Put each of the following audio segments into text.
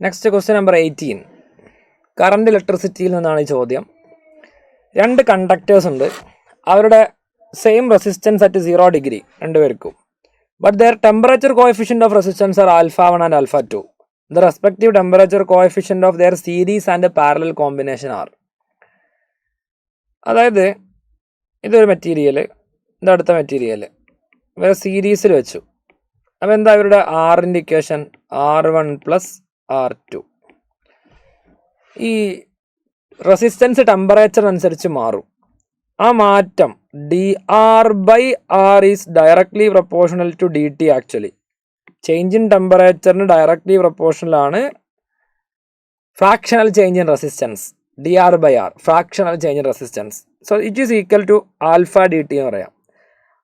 Next question number 18. Current ഇലക്ട്രിസിറ്റിയിൽ നിന്നാണ് ഈ ചോദ്യം. രണ്ട് കണ്ടക്ടേഴ്സ് ഉണ്ട്, അവരുടെ സെയിം റെസിസ്റ്റൻസ് അറ്റ് 0 ഡിഗ്രി രണ്ടുപേർക്കും. But their temperature coefficient of resistance are alpha 1 and alpha 2. The respective temperature coefficient of their series and parallel combination are. അതായത് ഇതൊരു മെറ്റീരിയൽ, ഇതടുത്ത മെറ്റീരിയൽ, ഇവരെ സീരീസിൽ വെച്ചു. അപ്പോൾ എന്താ ഇവരുടെ ആറിൻ്റെ ഇക്വേഷൻ? R1 plus R2. ഈ റെസിസ്റ്റൻസ് ടെമ്പറേച്ചർ അനുസരിച്ച് മാറും. ആ മാറ്റം dR/R is directly proportional to dt. Actually change in ടെമ്പറേച്ചറിന് ഡയറക്ട്ലി പ്രൊപ്പോർഷണലാണ് fractional change in resistance. dR/R fractional change in resistance. So it is equal to alpha dt എന്ന് പറയാം.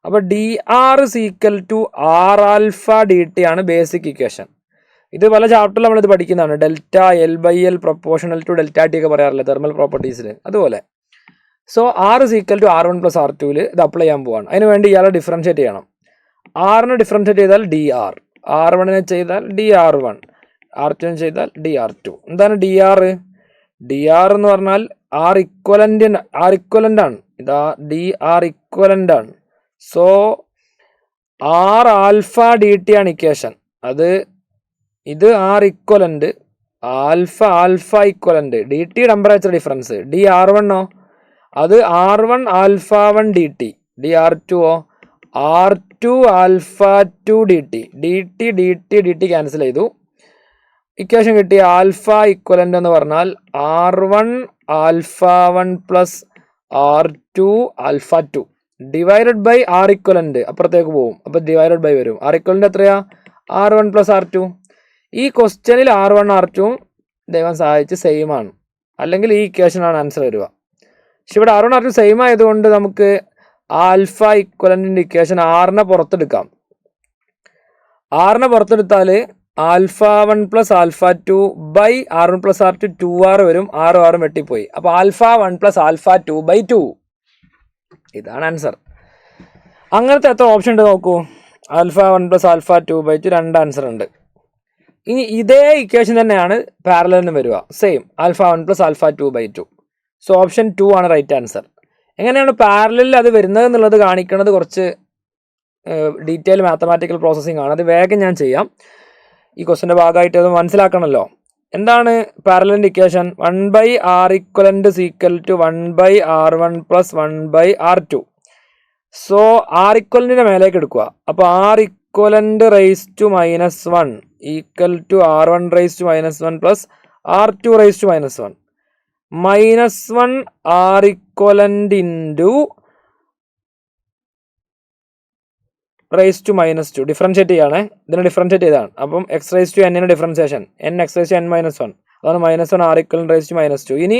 അപ്പോൾ dR is equal to R alpha dt ആണ് basic equation. ഇത് പല ചാപ്റ്ററിൽ നമ്മളിത് പഠിക്കുന്നതാണ്. Delta L/L proportional to delta T ഒക്കെ പറയാറില്ല തെർമൽ പ്രോപ്പർട്ടീസിൽ, അതുപോലെ. So R is equal to R1 plus R2 ഇത് അപ്ലൈ ചെയ്യാൻ പോവാണ്. അതിന് വേണ്ടി ഇയാളെ ഡിഫറൻഷ്യേറ്റ് ചെയ്യണം. ആറിന് ഡിഫറൻഷ്യേറ്റ് ചെയ്താൽ dR, R1നെ ചെയ്താൽ dR1, R2നെ ചെയ്താൽ dR2. എന്താണ് dR എന്ന് പറഞ്ഞാൽ R ഇക്വലൻ്റ് ആണ്. ഇതാ dR ഇക്വലൻ്റ് ആണ്. സോ R ആൽഫ dt ആണ് ഇക്വേഷൻ. ഇത് R equivalent, alpha equivalent, dt temperature difference. dR1 അത് R1 alpha 1 dt, dR2 R2 alpha 2 dt cancel ചെയ്തു. ഇക്വേഷൻ കിട്ടി. ആൽഫ ഇക്വലൻ്റ് എന്ന് പറഞ്ഞാൽ R1 alpha 1 plus R2 alpha 2 divided by R equivalent അപ്പുറത്തേക്ക് പോകും, അപ്പോൾ ഡിവൈഡഡ് ബൈ വരും. R ഇക്വലൻ്റ് എത്രയാ? R1 plus R2. ഈ ക്വസ്റ്റ്യനിൽ R1 R2 ദൈവം സഹായിച്ച് സെയിം ആണ്, അല്ലെങ്കിൽ ഈ ഇക്വേഷനാണ് ആൻസർ വരിക. പക്ഷെ ഇവിടെ R1 R2 സെയിം ആയതുകൊണ്ട് നമുക്ക് ആൽഫ ഇക്വലൻ്റിൻ്റെ ഇക്വേഷൻ ആറിനെ പുറത്തെടുക്കാം. ആറിനെ പുറത്തെടുത്താൽ alpha 1 plus alpha 2 by R1 plus R2 2R വരും. ആറും വെട്ടിപ്പോയി. അപ്പോൾ ആൽഫ 1 പ്ലസ് ആൽഫ 2 ബൈ 2. ഇതാണ് ആൻസർ. അങ്ങനത്തെ എത്ര ഓപ്ഷൻ ഉണ്ട് നോക്കൂ. ആൽഫ 1 പ്ലസ് ആൽഫ 2 ബൈ 2 രണ്ട് ആൻസർ ഉണ്ട്. ഇനി ഇതേ ഇക്വേഷൻ തന്നെയാണ് പാരലലിന് വരിക, same alpha 1 plus alpha 2 by 2. So option 2 ആണ് റൈറ്റ് ആൻസർ. എങ്ങനെയാണ് പാരലലിൽ അത് വരുന്നത് എന്നുള്ളത് കാണിക്കുന്നത് കുറച്ച് ഡീറ്റെയിൽ മാത്തമാറ്റിക്കൽ പ്രോസസ്സിംഗ് ആണ്. അത് വേഗം ഞാൻ ചെയ്യാം. ഈ ക്വസ്റ്റിൻ്റെ ഭാഗമായിട്ട് അത് മനസ്സിലാക്കണമല്ലോ. എന്താണ് പാരലലിൻ്റെ equation? 1/R equivalent is equal to 1/R1 plus 1/R2. So R ഇക്വലൻറ്റിൻ്റെ മേലേക്ക് എടുക്കുക. അപ്പോൾ R equivalent raise to -1 equal to R1 raise to -1 plus R2 raise to -1. -1 R equivalent into raise to -2 differentiate ചെയ്യാണ്. ഇതിനെ ഡിഫറൻഷ്യേറ്റ് ചെയ്താണ്. അപ്പം x raise to n differentiation n x raise to n -1, അതാണ് -1 R equivalent raise to -2. ഇനി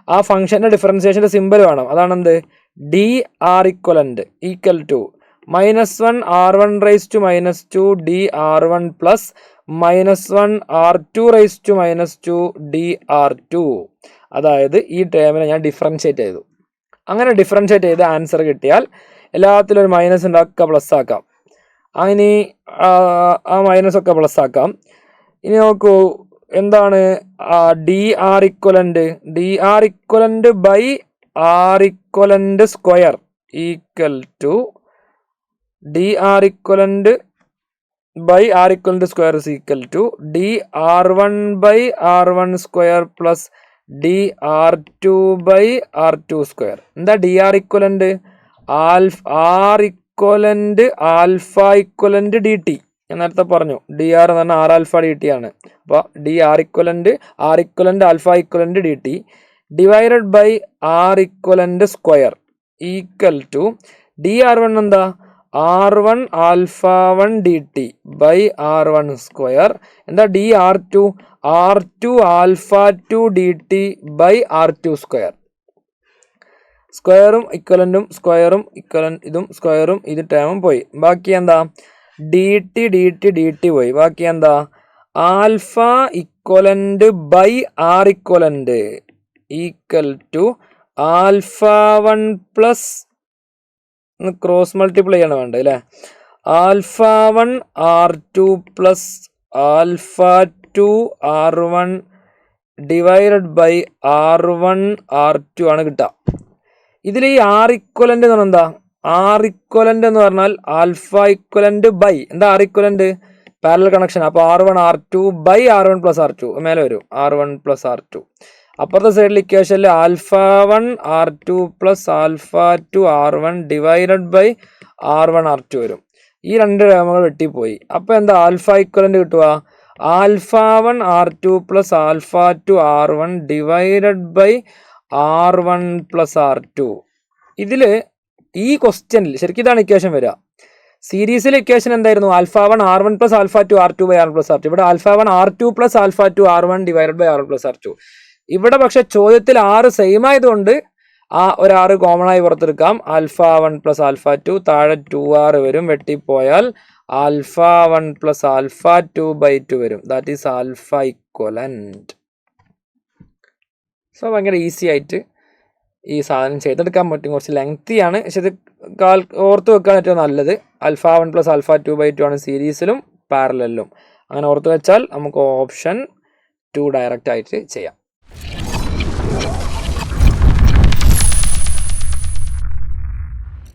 ആ ഫംഗ്ഷൻ്റെ ഡിഫറൻസിയേഷൻ്റെ simple വേണം. അതാണ് എന്ത്? dR equivalent equal to -1 R1 raise to -2 dR1 plus -1 R2 raise to -2 dR2. അതായത് ഈ ടേമിനെ ഞാൻ ഡിഫറൻഷ്യേറ്റ് ചെയ്തു. അങ്ങനെ ഡിഫറൻഷ്യേറ്റ് ചെയ്ത് ആൻസർ കിട്ടിയാൽ എല്ലാത്തിലും ഒരു മൈനസ് ഉണ്ടാക്കുക, പ്ലസ് ആക്കാം. ഇനി ആ മൈനസ് ഒക്കെ പ്ലസ് ആക്കാം. ഇനി നോക്കൂ, എന്താണ് dR equivalent by R equivalent square equal to dR equivalent by R equivalent square is equal to dR1 by R1 square plus dR2 by R2 square. എന്താ dR equivalent? R equivalent alpha equivalent dt. ഞാൻ നേരത്തെ പറഞ്ഞു dR എന്ന് പറഞ്ഞാൽ R alpha dt ആണ്. അപ്പോൾ dR equivalent alpha equivalent dt divided by R equivalent square equal to dR1 എന്താ? R1 alpha 1 dt by R1 square. എന്താ dR2 alpha 2 dt by R2 square. സ്ക്വയറും ഇക്വലൻറ്റും സ്ക്വയറും ഇക്വലൻ്റ് ഇതും സ്ക്വയറും ഇത് ടേമും പോയി. ബാക്കി എന്താ? dt പോയി. ബാക്കി എന്താ? Alpha equivalent by R equivalent equal to alpha 1 plus cross multiply ആണ് വേണ്ടത് അല്ലേ? Alpha 1 R2 plus alpha R1 divided by R1 R2 ആണ് കിട്ടുക. ഇതിൽ ഈ R ഇക്വലൻ്റ് എന്ന് പറഞ്ഞാൽ എന്താ? R ഇക്വലൻ്റ് എന്ന് പറഞ്ഞാൽ ആൽഫ ഇക്വലൻ്റ് ബൈ എന്താ? R equivalent parallel connection. അപ്പോൾ R1 R2 by R1 plus R2 മേലെ വരും R1 പ്ലസ് R2. അപ്പുറത്തെ സൈഡിൽ ഇക്വേഷനിൽ α1 R2 plus α2 R1 divided by R1 R2 വരും. ഈ രണ്ട് ടേമുകൾ വെട്ടിപ്പോയി. അപ്പോൾ എന്താ ആൽഫ ഇക്വലൻ്റ് കിട്ടുക? α1 R2 plus α2 R1 divided by R1 plus R2. ഇതിൽ ഈ ക്വസ്റ്റ്യനിൽ ശരിക്കും ഇതാണ് ഇക്വേഷൻ വരിക. സീരീസിലെ ഇക്വേഷൻ എന്തായിരുന്നു? α1 R1 plus α2 R2 by R1 plus R2. ഇവിടെ α1 R2 plus α2 R1 divided by R1 plus R2. ഇവിടെ പക്ഷെ ചോദ്യത്തിൽ R സെയിം ആയതുകൊണ്ട് ആ ഒരു R കോമൺ ആയി പുറത്തെടുക്കാം. α1 പ്ലസ് α2 താഴെ 2R വരും, വെട്ടിപ്പോയാൽ α1 പ്ലസ് α2 ബൈ 2 വരും. That is alpha equivalent. So ഭയങ്കര ഈസി ആയിട്ട് ഈ സാധനം ചെയ്തെടുക്കാൻ പറ്റും. കുറച്ച് ലെങ്തിയാണ്, പക്ഷെ ഇത് ഓർത്ത് വെക്കാൻ ഏറ്റവും നല്ലത്. α1 പ്ലസ് α2 ബൈ 2 ആണ് സീരീസിലും പാരലലിലും. അങ്ങനെ ഓർത്ത് വെച്ചാൽ നമുക്ക് ഓപ്ഷൻ 2 ഡയറക്റ്റ് ആയിട്ട് ചെയ്യാം.